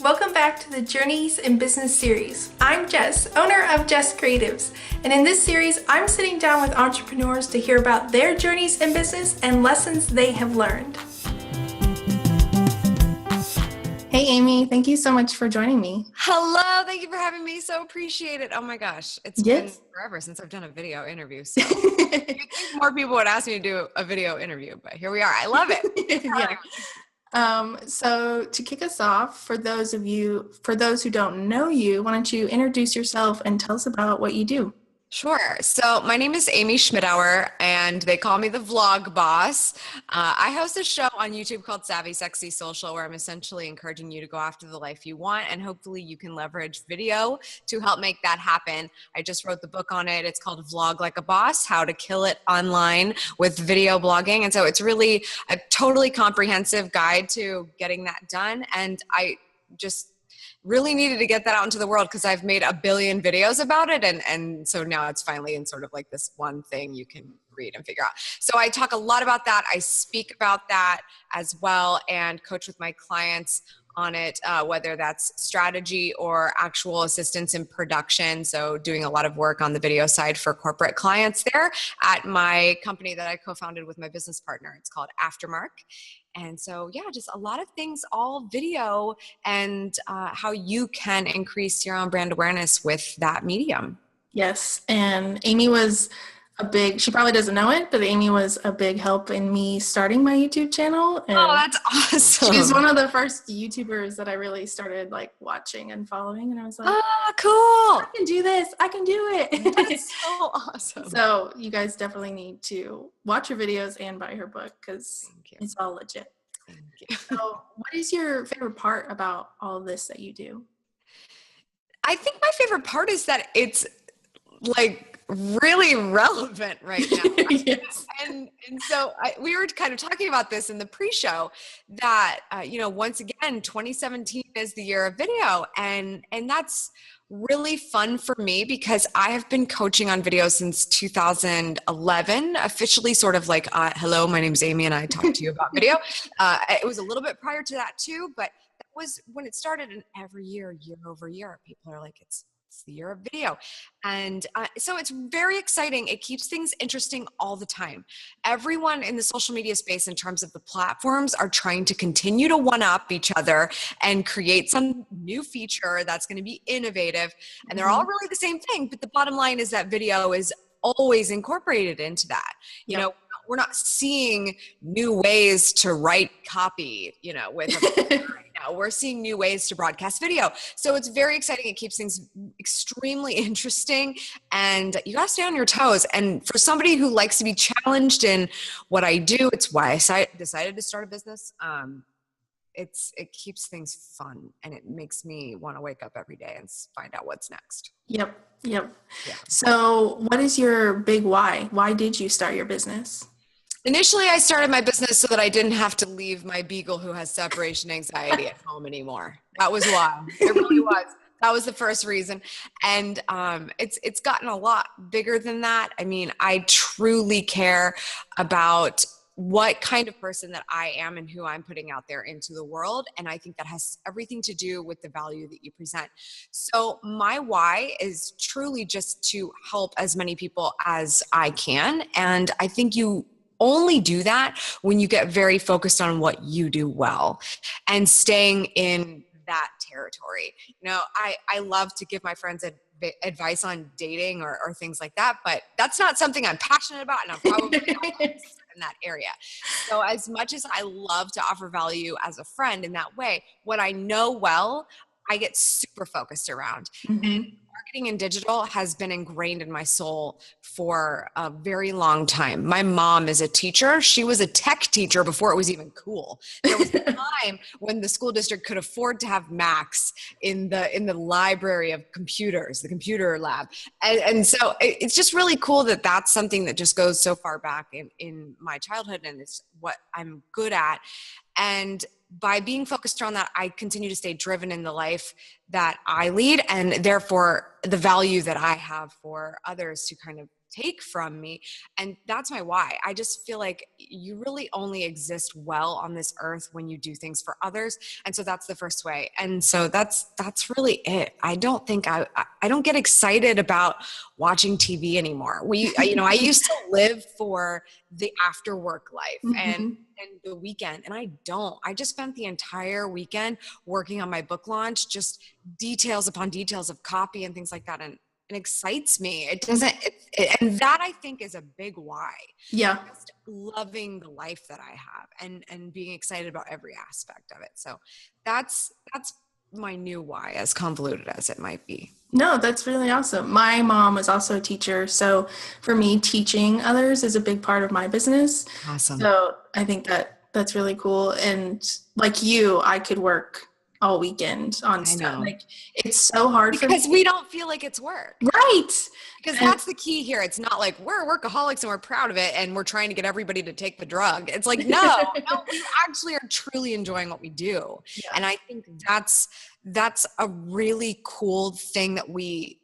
Welcome back to the Journeys in Business series. I'm Jess, owner of Jess Creatives, and in this series, I'm sitting down with entrepreneurs to hear about their journeys in business and lessons they have learned. Hey Amy, thank you so much for joining me. Hello, thank you for having me. So appreciate it. Oh my gosh, it's been forever since I've done a video interview. So you'd think more people would ask me to do a video interview, but here we are. I love it. So to kick us off, for those who don't know you, why don't you introduce yourself and tell us about what you do? Sure. So my name is Amy Schmittauer, and they call me the Vlog Boss. I host a show on YouTube called Savvy Sexy Social, where I'm essentially encouraging you to go after the life you want, and hopefully you can leverage video to help make that happen. I just wrote the book on it. It's called Vlog Like a Boss: How to Kill It Online with Video Blogging. And so it's really a totally comprehensive guide to getting that done. And I just really needed to get that out into the world because I've made a billion videos about it. And so now it's finally in sort of like this one thing you can read and figure out. So I talk a lot about that. I speak about that as well and coach with my clients on it, whether that's strategy or actual assistance in production. So doing a lot of work on the video side for corporate clients there at my company that I co-founded with my business partner. It's called Aftermark. And so, yeah, just a lot of things, all video, and how you can increase your own brand awareness with that medium. Yes, and Amy was she probably doesn't know it, but Amy was a big help in me starting my YouTube channel. And oh, that's awesome. She's one of the first YouTubers that I really started like watching and following. And I was like, oh, cool. I can do this. I can do it. That's so awesome. So you guys definitely need to watch her videos and buy her book because it's all legit. Thank you. So what is your favorite part about all of this that you do? I think my favorite part is that it's like really relevant right now. Yes. And so we were kind of talking about this in the pre-show that, once again, 2017 is the year of video. And that's really fun for me because I have been coaching on video since 2011, officially sort of like, hello, my name's Amy and I talk to you about video. It was a little bit prior to that too, but that was when it started, and every year over year, people are like, it's the year of video. And so it's very exciting. It keeps things interesting all the time. Everyone in the social media space in terms of the platforms are trying to continue to one-up each other and create some new feature that's going to be innovative. And they're all really the same thing. But the bottom line is that video is always incorporated into that. You know, we're not seeing new ways to write copy, with right now. We're seeing new ways to broadcast video. So it's very exciting. It keeps things extremely interesting, and you got to stay on your toes. And for somebody who likes to be challenged in what I do, it's why I decided to start a business. It keeps things fun, and it makes me want to wake up every day and find out what's next. Yep. Yeah. So what is your big why? Why did you start your business? Initially, I started my business so that I didn't have to leave my beagle who has separation anxiety at home anymore. That was why. It really was. That was the first reason. And it's gotten a lot bigger than that. I mean, I truly care about what kind of person that I am and who I'm putting out there into the world. And I think that has everything to do with the value that you present. So my why is truly just to help as many people as I can. And I think you only do that when you get very focused on what you do well and staying in that territory. I love to give my friends advice on dating or things like that, but that's not something I'm passionate about, and I'm probably not in that area. So as much as I love to offer value as a friend in that way, what I know well, I get super focused around. And marketing and digital has been ingrained in my soul for a very long time. My mom is a teacher. She was a tech teacher before it was even cool. There was a time when the school district could afford to have Macs in the library of computers, the computer lab. And so it's just really cool that that's something that just goes so far back in my childhood, and it's what I'm good at. And by being focused on that, I continue to stay driven in the life that I lead, and therefore the value that I have for others to kind of take from me. And that's my why. I just feel like you really only exist well on this earth when you do things for others. And so that's the first way. And so that's really it. I don't think I don't get excited about watching TV anymore. I used to live for the after work life and the weekend. And I just spent the entire weekend working on my book launch, just details upon details of copy and things like that. And it excites me. It doesn't, and that I think is a big why. Yeah. Just loving the life that I have and being excited about every aspect of it. So that's my new why, as convoluted as it might be. No, that's really awesome. My mom was also a teacher. So for me, teaching others is a big part of my business. Awesome. So I think that's really cool. And like you, I could work all weekend on stuff. Like it's so hard because we don't feel like it's work. Right. Because that's the key here. It's not like we're workaholics and we're proud of it and we're trying to get everybody to take the drug. It's like, no, we actually are truly enjoying what we do. Yeah. And I think that's a really cool thing that we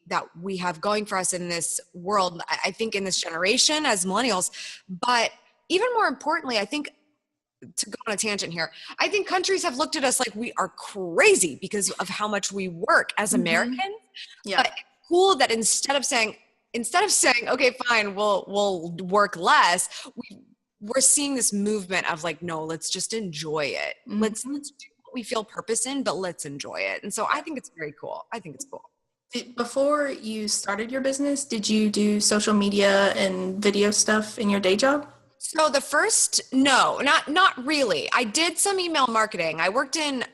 have going for us in this world. I think in this generation as millennials, but even more importantly, I think, to go on a tangent here, I think countries have looked at us like we are crazy because of how much we work as Americans. Yeah. But it's cool that instead of saying, okay, fine, we'll work less, we're seeing this movement of like, no, let's just enjoy it. Let's do what we feel purpose in, but let's enjoy it. And so I think it's very cool. I think it's cool. Before you started your business, did you do social media and video stuff in your day job? So no, not really. I did some email marketing. I worked let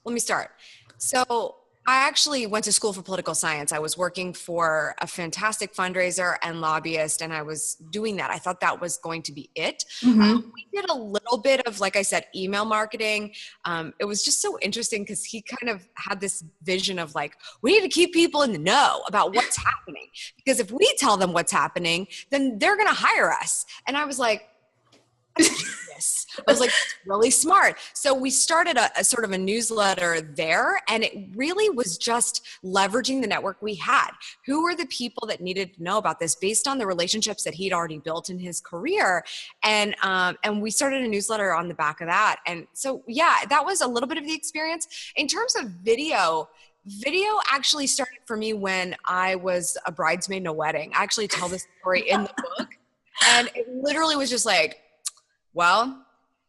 me start. So I actually went to school for political science. I was working for a fantastic fundraiser and lobbyist, and I was doing that. I thought that was going to be it. We did a little bit of, like I said, email marketing. It was just so interesting because he kind of had this vision of like, we need to keep people in the know about what's happening. Because if we tell them what's happening, then they're going to hire us. And I was like, yes. I was like, that's really smart. So we started a sort of a newsletter there, and it really was just leveraging the network we had. Who were the people that needed to know about this based on the relationships that he'd already built in his career? And we started a newsletter on the back of that. And so, yeah, that was a little bit of the experience. In terms of video actually started for me when I was a bridesmaid in a wedding. I actually tell this story in the book. And it literally was just like, well,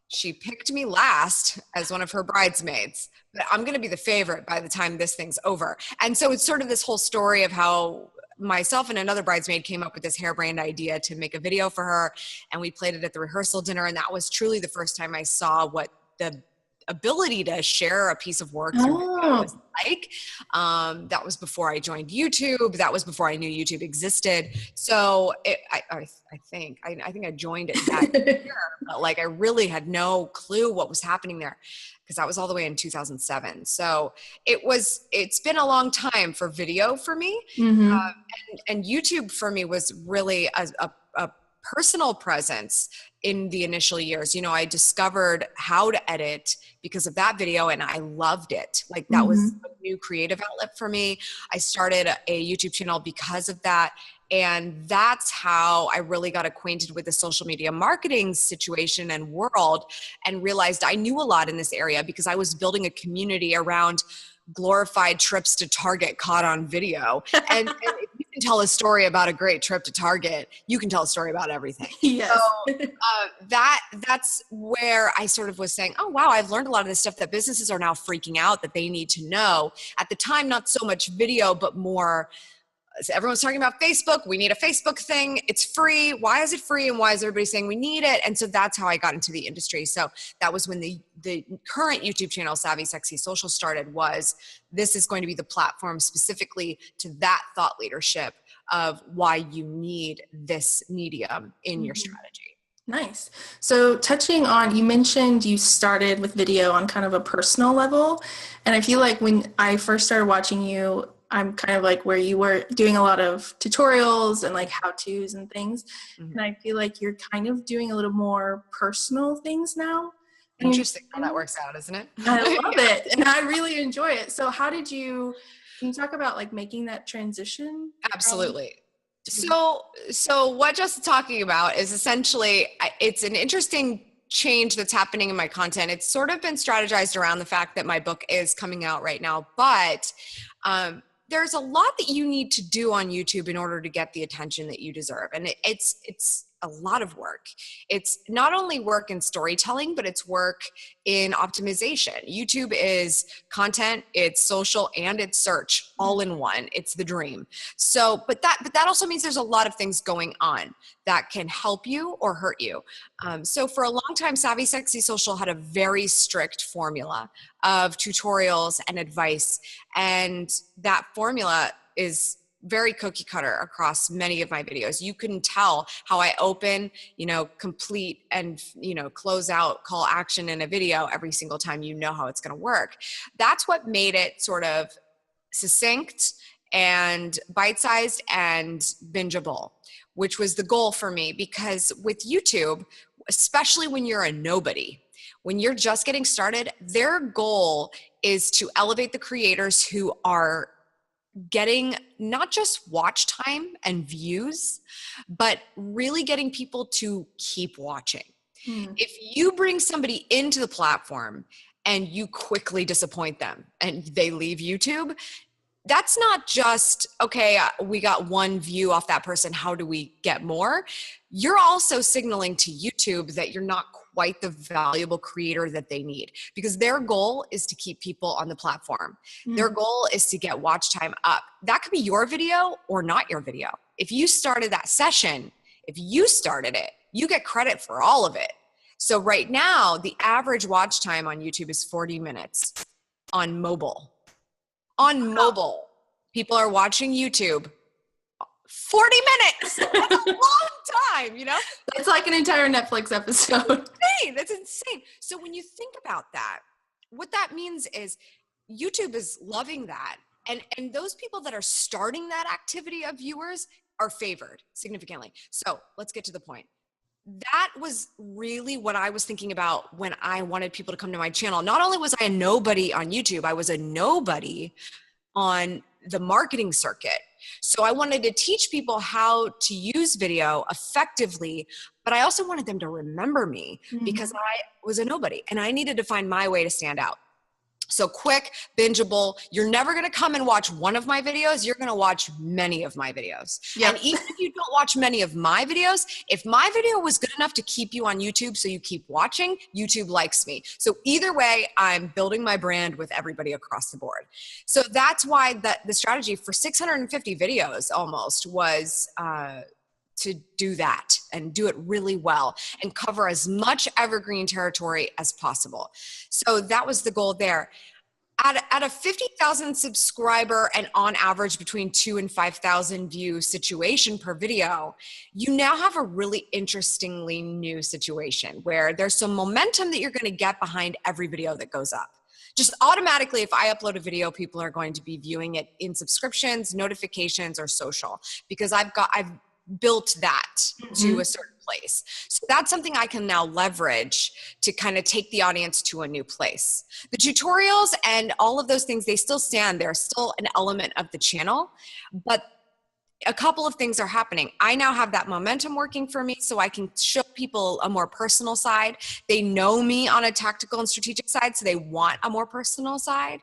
she picked me last as one of her bridesmaids, but I'm going to be the favorite by the time this thing's over. And so it's sort of this whole story of how myself and another bridesmaid came up with this harebrained idea to make a video for her. And we played it at the rehearsal dinner. And that was truly the first time I saw what the ability to share a piece of work was like. That was before I joined YouTube. That was before I knew YouTube existed. So I think I joined it that year, but like I really had no clue what was happening there because that was all the way in 2007. So it's been a long time for video for me. And YouTube for me was really a personal presence in the initial years. I discovered how to edit because of that video and I loved it. Like that was a new creative outlet for me. I started a YouTube channel because of that. And that's how I really got acquainted with the social media marketing situation and world and realized I knew a lot in this area because I was building a community around glorified trips to Target caught on video. And if you can tell a story about a great trip to Target, you can tell a story about everything. Yes. So that's where I sort of was saying, oh, wow, I've learned a lot of this stuff that businesses are now freaking out that they need to know. At the time, not so much video, but more, everyone's talking about Facebook. We need a Facebook thing. It's free. Why is it free? And why is everybody saying we need it? And so that's how I got into the industry. So that was when the current YouTube channel, Savvy Sexy Social, started. This is going to be the platform specifically to that thought leadership of why you need this medium in your strategy. Nice. So touching on, you mentioned you started with video on kind of a personal level. And I feel like when I first started watching you, I'm kind of like where you were doing a lot of tutorials and like how-tos and things. And I feel like you're kind of doing a little more personal things now. Interesting how that works out, isn't it? I love it. And I really enjoy it. So can you talk about like making that transition? Absolutely. So what Jess is talking about is essentially, it's an interesting change that's happening in my content. It's sort of been strategized around the fact that my book is coming out right now, but there's a lot that you need to do on YouTube in order to get the attention that you deserve. And it's a lot of work. It's not only work in storytelling, but it's work in optimization. YouTube is content, it's social, and it's search all in one. It's the dream. So, but that also means there's a lot of things going on that can help you or hurt you. So for a long time, Savvy Sexy Social had a very strict formula of tutorials and advice. And that formula is very cookie cutter across many of my videos. You can tell how I open, complete and, close out call action in a video every single time. You know how it's going to work. That's what made it sort of succinct and bite-sized and bingeable, which was the goal for me, because with YouTube, especially when you're a nobody, when you're just getting started, their goal is to elevate the creators who are getting not just watch time and views, but really getting people to keep watching. If you bring somebody into the platform and you quickly disappoint them and they leave YouTube, that's not just, okay, we got one view off that person, how do we get more? You're also signaling to YouTube that you're not quite the valuable creator that they need, because their goal is to keep people on the platform. Their goal is to get watch time up. That could be your video or not your video. If you started that session, if you started it, you get credit for all of it. So right now, the average watch time on YouTube is 40 minutes on mobile. On mobile, people are watching YouTube 40 minutes. That's a long time, It's like an entire Netflix episode. That's insane. So when you think about that, what that means is YouTube is loving that. And those people that are starting that activity of viewers are favored significantly. So let's get to the point. That was really what I was thinking about when I wanted people to come to my channel. Not only was I a nobody on YouTube, I was a nobody on the marketing circuit. So I wanted to teach people how to use video effectively, but I also wanted them to remember me because I was a nobody and I needed to find my way to stand out. So quick, bingeable, you're never going to come and watch one of my videos. You're going to watch many of my videos. Yep. And even if you don't watch many of my videos, if my video was good enough to keep you on YouTube so you keep watching, YouTube likes me. So either way, I'm building my brand with everybody across the board. So that's why the strategy for 650 videos almost was to do that and do it really well and cover as much evergreen territory as possible. So that was the goal there. At a 50,000 subscriber and on average between 2,000 and 5,000 view situation per video, you now have a really interestingly new situation where there's some momentum that you're going to get behind every video that goes up. Just automatically, if I upload a video, people are going to be viewing it in subscriptions, notifications, or social, because I've built that to a certain place. So that's something I can now leverage to kind of take the audience to a new place. The tutorials and all of those things, they still stand. They're still an element of the channel, but a couple of things are happening. I now have that momentum working for me, so I can show people a more personal side. They know me on a tactical and strategic side, so they want a more personal side.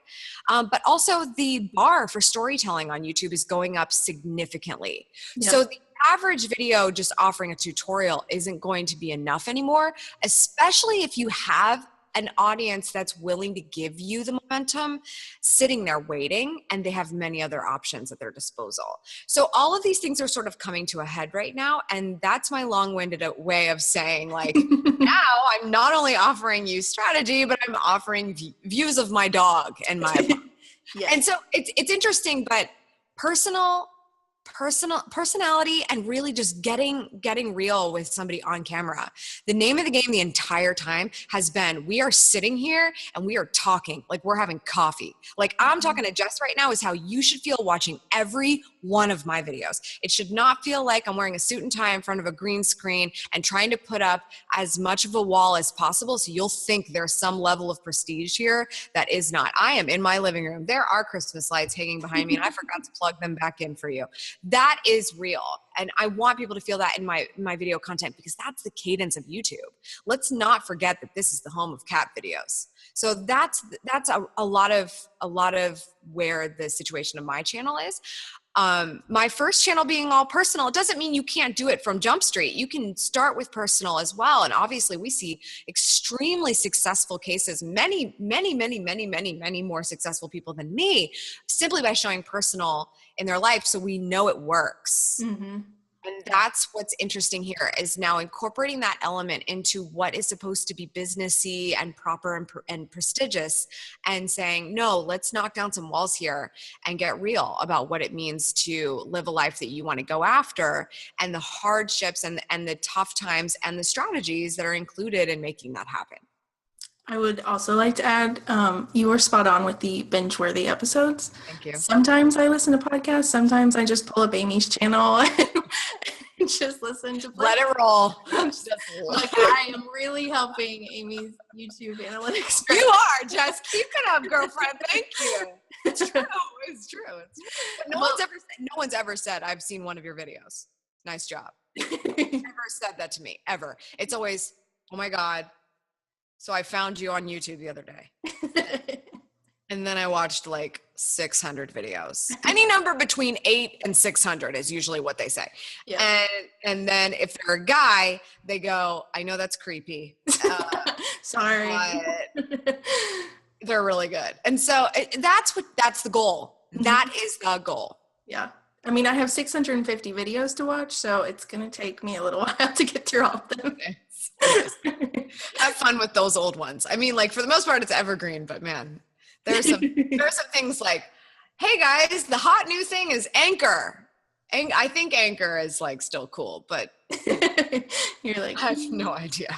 But also the bar for storytelling on YouTube is going up significantly. Yep. So the average video just offering a tutorial isn't going to be enough anymore, especially if you have an audience that's willing to give you the momentum sitting there waiting, and they have many other options at their disposal. So all of these things are sort of coming to a head right now. And that's my long-winded way of saying, like, now I'm not only offering you strategy, but I'm offering views of my dog and my yes. And so it's interesting, but personality and really just getting real with somebody on camera. The name of the game the entire time has been, we are sitting here and we are talking like we're having coffee. Like I'm talking to Jess right now is how you should feel watching every one of my videos. It should not feel like I'm wearing a suit and tie in front of a green screen and trying to put up as much of a wall as possible so you'll think there's some level of prestige here that is not. I am in my living room. There are Christmas lights hanging behind me and I forgot to plug them back in for you. That is real. And I want people to feel that in my video content, because that's the cadence of YouTube. Let's not forget that this is the home of cat videos. So that's a lot of where the situation of my channel is. My first channel being all personal, it doesn't mean you can't do it from Jump Street. You can start with personal as well. And obviously we see extremely successful cases, many more successful people than me, simply by showing personal in their life. So we know it works. Mm-hmm. And that's what's interesting here, is now incorporating that element into what is supposed to be businessy and proper and prestigious, and saying, no, let's knock down some walls here and get real about what it means to live a life that you want to go after, and the hardships and the tough times and the strategies that are included in making that happen. I would also like to add, you were spot on with the binge-worthy episodes. Thank you. Sometimes I listen to podcasts. Sometimes I just pull up Amy's channel and just listen to. Let it roll. Like, I am really helping Amy's YouTube analytics. You are, Jess. Keep it up, girlfriend. Thank you. It's true. It's true. No one's ever said, I've seen one of your videos. Nice job. Never said that to me, ever. It's always, oh my God. So I found you on YouTube the other day. And then I watched like 600 videos. Any number between 8 and 600 is usually what they say. Yeah. And then if they're a guy, they go, I know that's creepy. Sorry. But they're really good. And so that's the goal. Mm-hmm. That is the goal. Yeah. I mean, I have 650 videos to watch, so it's going to take me a little while to get through all of them. Have fun with those old ones. I mean, like, for the most part, it's evergreen, but man, there's some things like, hey guys, the hot new thing is Anchor. I think Anchor is like still cool, but you're like, I have no idea.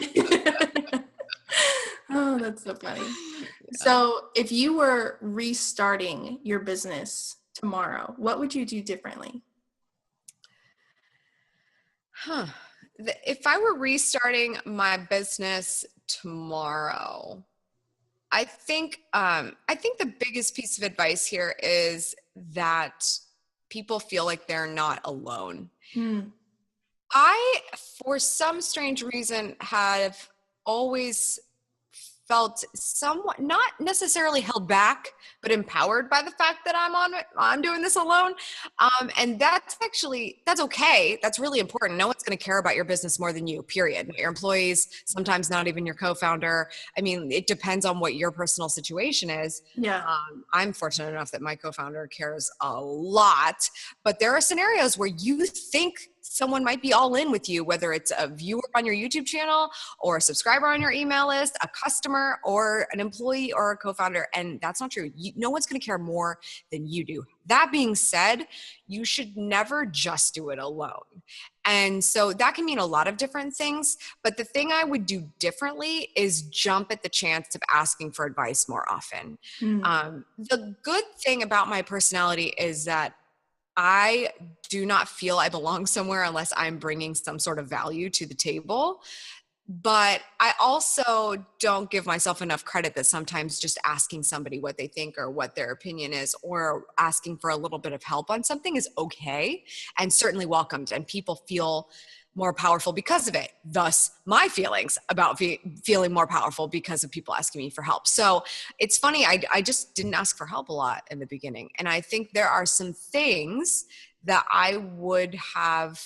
Oh, that's so funny. Yeah. So if you were restarting your business tomorrow, what would you do differently? If I were restarting my business tomorrow, I think the biggest piece of advice here is that people feel like they're not alone. I, for some strange reason, have always felt somewhat, not necessarily held back, but empowered by the fact that I'm doing this alone. And that's okay. That's really important. No one's going to care about your business more than you, period. Your employees, sometimes not even your co-founder. I mean, it depends on what your personal situation is. Yeah. I'm fortunate enough that my co-founder cares a lot, but there are scenarios where you think someone might be all in with you, whether it's a viewer on your YouTube channel or a subscriber on your email list, a customer or an employee or a co-founder. And that's not true. No one's going to care more than you do. That being said, you should never just do it alone. And so that can mean a lot of different things. But the thing I would do differently is jump at the chance of asking for advice more often. The good thing about my personality is that I do not feel I belong somewhere unless I'm bringing some sort of value to the table. But I also don't give myself enough credit that sometimes just asking somebody what they think or what their opinion is, or asking for a little bit of help on something, is okay and certainly welcomed. And people feel more powerful because of it. Thus, my feelings about feeling more powerful because of people asking me for help. So it's funny, I just didn't ask for help a lot in the beginning. And I think there are some things that I would have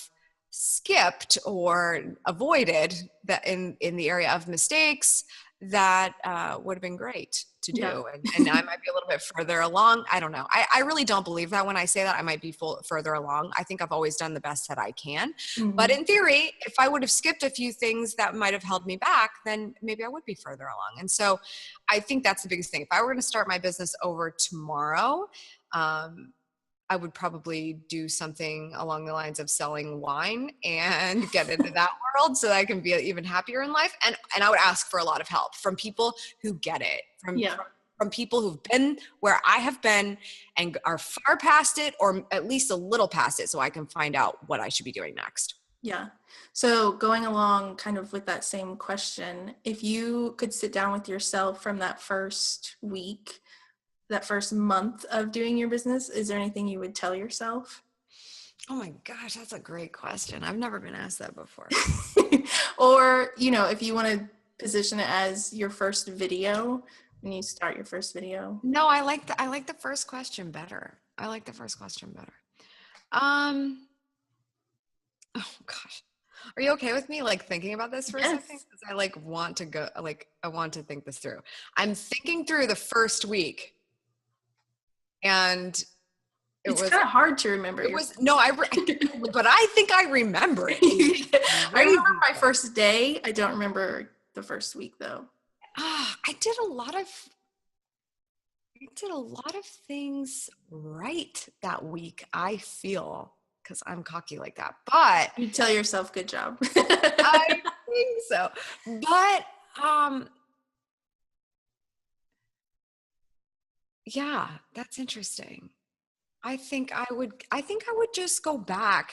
skipped or avoided that in the area of mistakes that would have been great to do. Yeah. And I might be a little bit further along. I don't know. I really don't believe that when I say that I might be further along. I think I've always done the best that I can. Mm-hmm. But in theory, if I would have skipped a few things that might have held me back, then maybe I would be further along. And so I think that's the biggest thing. If I were going to start my business over tomorrow, I would probably do something along the lines of selling wine and get into that world so that I can be even happier in life. And I would ask for a lot of help from people who get it, from people who've been where I have been and are far past it, or at least a little past it, so I can find out what I should be doing next. Yeah. So going along kind of with that same question, if you could sit down with yourself from that first week, that first month of doing your business, is there anything you would tell yourself? Oh my gosh, that's a great question. I've never been asked that before. Or, if you want to position it as your first video, when you start your first video. No, I like the first question better. I like the first question better. Um, oh gosh. Are you okay with me like thinking about this for a second? Yes. Because I like want to go, like I want to think this through. I'm thinking through the first week, and It's kind of hard to remember. It was no, but I think I remember it. I remember my first day. I don't remember the first week though. I did a lot of things right that week, I feel, because I'm cocky like that. But You tell yourself, good job. I think so. But yeah, that's interesting. I think I would just go back,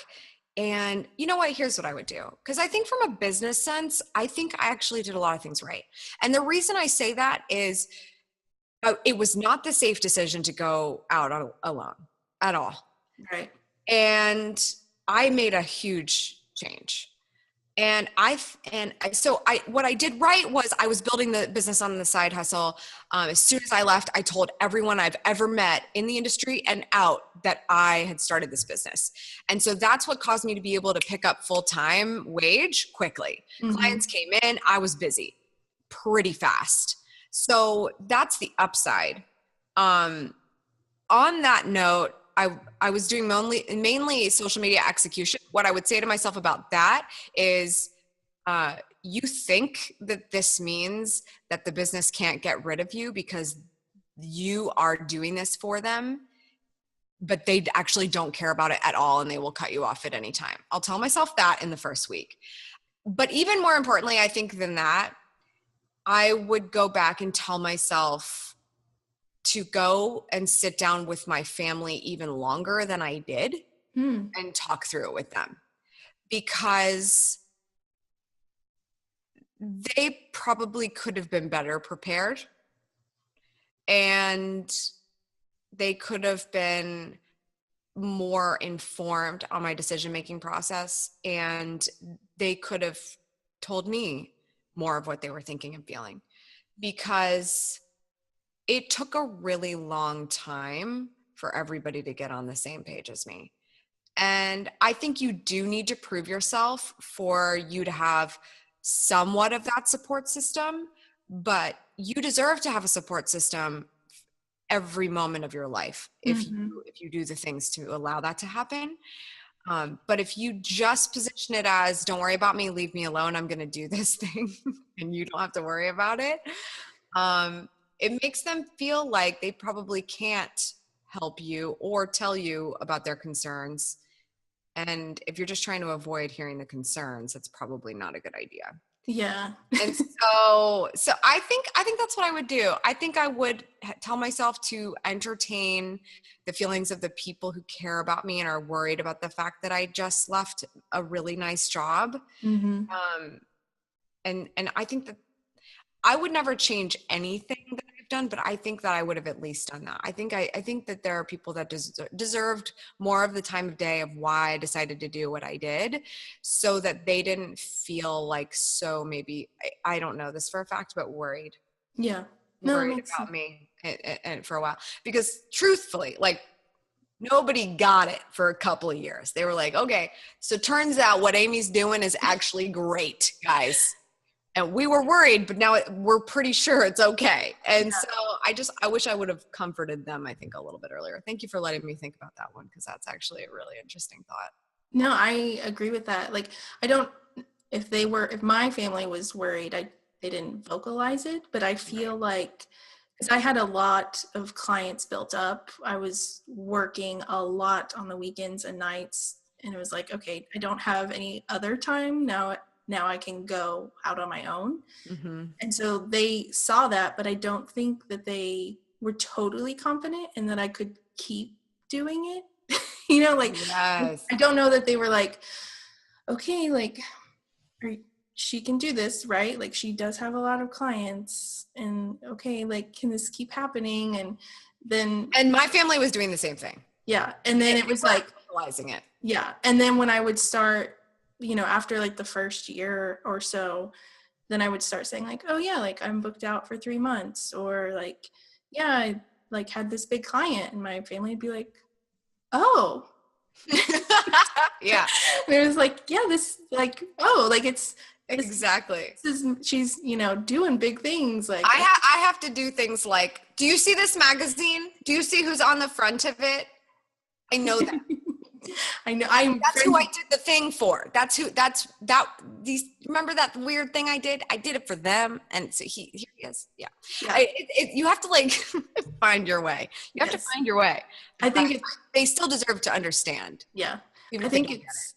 and you know what, here's what I would do. Because I think from a business sense, I think I actually did a lot of things right. And the reason I say that is it was not the safe decision to go out alone at all. Right. And I made a huge change. And what I did right was I was building the business on the side hustle. As soon as I left, I told everyone I've ever met in the industry and out that I had started this business. And so that's what caused me to be able to pick up full-time wage quickly. Mm-hmm. Clients came in, I was busy pretty fast. So that's the upside. On that note, I was doing mainly social media execution. What I would say to myself about that is, you think that this means that the business can't get rid of you because you are doing this for them, but they actually don't care about it at all and they will cut you off at any time. I'll tell myself that in the first week. But even more importantly, I think than that, I would go back and tell myself to go and sit down with my family even longer than I did and talk through it with them, because they probably could have been better prepared and they could have been more informed on my decision-making process, and they could have told me more of what they were thinking and feeling, because it took a really long time for everybody to get on the same page as me. And I think you do need to prove yourself for you to have somewhat of that support system, but you deserve to have a support system every moment of your life if you do the things to allow that to happen. But if you just position it as, don't worry about me, leave me alone, I'm going to do this thing and you don't have to worry about it, it makes them feel like they probably can't help you or tell you about their concerns. And if you're just trying to avoid hearing the concerns, it's probably not a good idea. Yeah. And so I think that's what I would do. I think I would tell myself to entertain the feelings of the people who care about me and are worried about the fact that I just left a really nice job. And I think that I would never change anything that I've done, but I think that I would have at least done that. I think that there are people that deserved more of the time of day of why I decided to do what I did, so that they didn't feel like, so maybe, I don't know this for a fact, but worried. Yeah. Worried about me and for a while, because truthfully, like, nobody got it for a couple of years. They were like, okay, so turns out what Amy's doing is actually great, guys. And we were worried, but now we're pretty sure it's okay. And so I wish I would have comforted them, I think, a little bit earlier. Thank you for letting me think about that one, because that's actually a really interesting thought. No, I agree with that. Like, if my family was worried, they didn't vocalize it, but I feel like, because I had a lot of clients built up, I was working a lot on the weekends and nights, and it was like, okay, I don't have any other time now I can go out on my own. And so they saw that, but I don't think that they were totally confident and that I could keep doing it. Yes. I don't know that they were like, okay, like, she can do this, right? Like, she does have a lot of clients, and okay, like, can this keep happening? And my family was doing the same thing. Yeah. And then it was like, normalizing it. Yeah. And then when I would start, after like the first year or so, then I would start saying like, oh yeah, like I'm booked out for 3 months, or like, yeah, I like had this big client, and my family would be like, oh. Yeah. And it was like, yeah, this like, oh, like it's exactly. She's, doing big things. Like I have to do things like, do you see this magazine? Do you see who's on the front of it? I know that. I know. That's who I did the thing for. Remember that weird thing I did? I did it for them. And so here he is. Yeah. You have to like find your way. You have to find your way. I think they still deserve to understand. Yeah. I think it's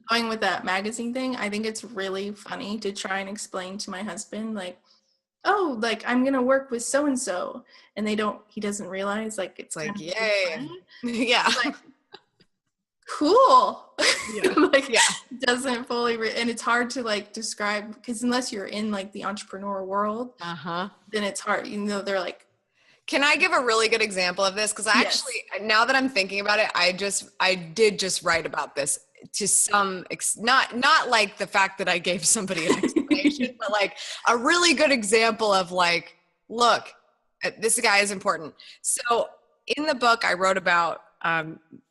going with that magazine thing. I think it's really funny to try and explain to my husband, like, oh, like I'm going to work with so-and-so. And he doesn't realize, like, it's like, yay. Yeah. Like, cool. Yeah. Doesn't fully and it's hard to like describe, because unless you're in like the entrepreneur world, then it's hard. They're like, can I give a really good example of this? Because actually, now that I'm thinking about it, I did just write about this to some not like the fact that I gave somebody an explanation, but like a really good example of like, look, this guy is important. So in the book, I wrote about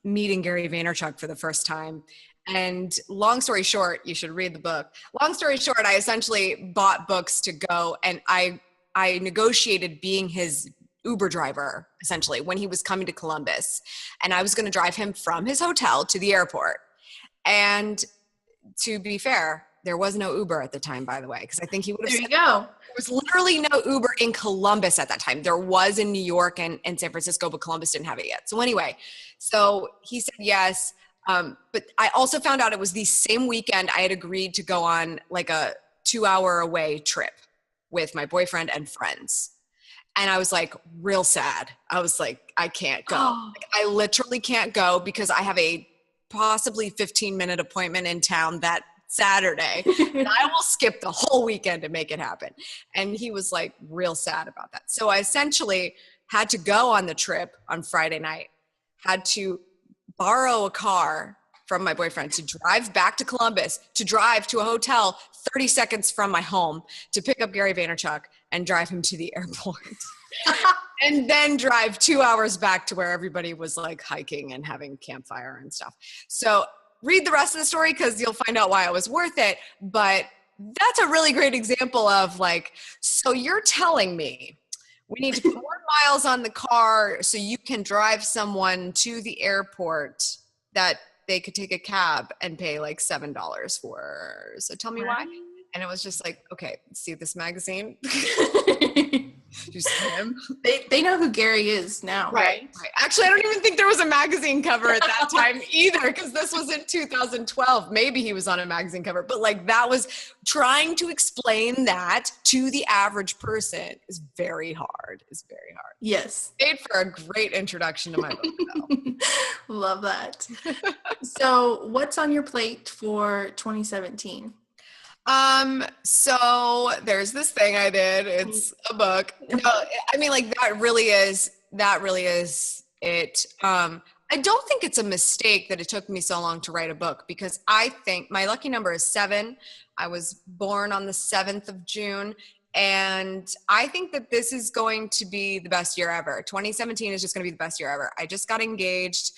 meeting Gary Vaynerchuk for the first time. And long story short, you should read the book. Long story short, I essentially bought books to go, and I negotiated being his Uber driver, essentially, when he was coming to Columbus. And I was going to drive him from his hotel to the airport. And to be fair, there was no Uber at the time, by the way, because I think he would have said, there was literally no Uber in Columbus at that time. There was in New York and San Francisco, but Columbus didn't have it yet. So anyway, so he said yes. But I also found out it was the same weekend I had agreed to go on like a 2-hour away trip with my boyfriend and friends. And I was like real sad. I was like, I can't go. Like, I literally can't go because I have a possibly 15-minute appointment in town that Saturday, and I will skip the whole weekend to make it happen. And he was like real sad about that. So I essentially had to go on the trip on Friday night, had to borrow a car from my boyfriend to drive back to Columbus, to drive to a hotel 30 seconds from my home, to pick up Gary Vaynerchuk and drive him to the airport. And then drive 2 hours back to where everybody was like hiking and having campfire and stuff. So read the rest of the story because you'll find out why it was worth it. But that's a really great example of like, so you're telling me we need to put more miles on the car so you can drive someone to the airport that they could take a cab and pay like $7 for. So tell me why. And it was just like, okay, see this magazine? You see him? They know who Gary is now, right? Actually, I don't even think there was a magazine cover at that time either, because this was in 2012. Maybe he was on a magazine cover, but like that was trying to explain that to the average person is very hard. It's very hard. Yes. Made for a great introduction to my book, though. Love that. So what's on your plate for 2017? So there's this thing I did. It's a book. No, I mean, like that really is it. I don't think it's a mistake that it took me so long to write a book, because I think my lucky number is 7. I was born on the 7th of June. And I think that this is going to be the best year ever. 2017 is just going to be the best year ever. I just got engaged.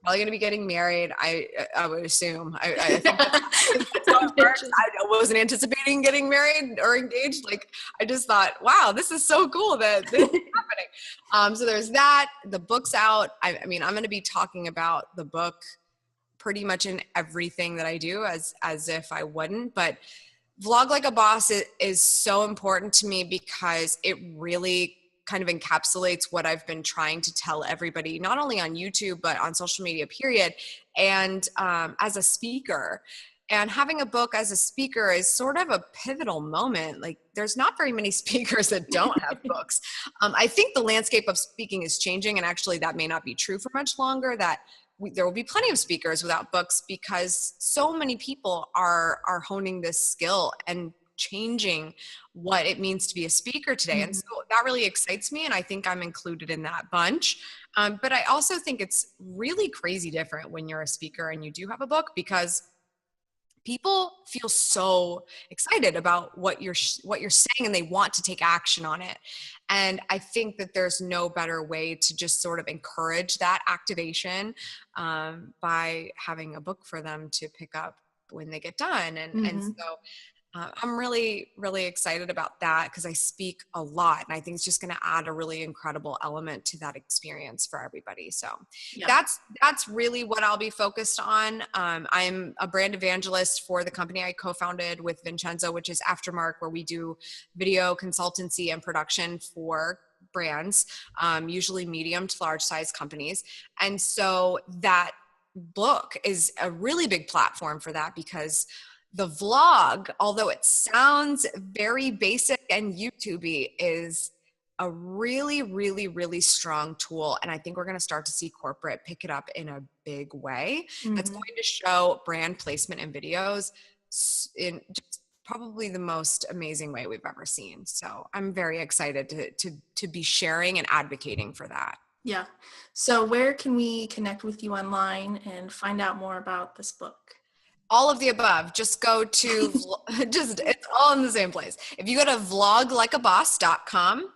Probably going to be getting married. I would assume. I think that's how it works. I wasn't anticipating getting married or engaged. Like, I just thought, wow, this is so cool that this is happening. So there's that. The book's out. I mean, I'm going to be talking about the book pretty much in everything that I do, as if I wouldn't. But Vlog Like a Boss is so important to me because it really kind of encapsulates what I've been trying to tell everybody, not only on YouTube, but on social media, period. And as a speaker, and having a book as a speaker is sort of a pivotal moment. Like, there's not very many speakers that don't have books. I think the landscape of speaking is changing, and actually that may not be true for much longer, that there will be plenty of speakers without books, because so many people are honing this skill and changing what it means to be a speaker today. And so that really excites me, and I think I'm included in that bunch. But I also think it's really crazy different when you're a speaker and you do have a book, because people feel so excited about what you're saying, and they want to take action on it. And I think that there's no better way to just sort of encourage that activation by having a book for them to pick up when they get done. And so I'm really, really excited about that, because I speak a lot, and I think it's just going to add a really incredible element to that experience for everybody. So that's really what I'll be focused on. I'm a brand evangelist for the company I co-founded with Vincenzo, which is Aftermark, where we do video consultancy and production for brands, usually medium to large size companies. And so that book is a really big platform for that, because the vlog, although it sounds very basic and YouTube-y, is a really, really, really strong tool. And I think we're going to start to see corporate pick it up in a big way. That's going to show brand placement in videos in just probably the most amazing way we've ever seen. So I'm very excited to be sharing and advocating for that. Yeah. So where can we connect with you online and find out more about this book? All of the above. Just go to, it's all in the same place. If you go to vloglikeaboss.com,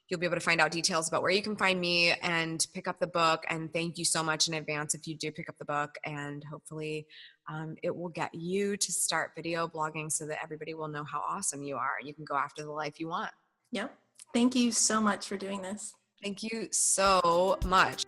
you'll be able to find out details about where you can find me and pick up the book. And thank you so much in advance if you do pick up the book. And hopefully it will get you to start video blogging so that everybody will know how awesome you are and you can go after the life you want. Yep. Thank you so much for doing this. Thank you so much.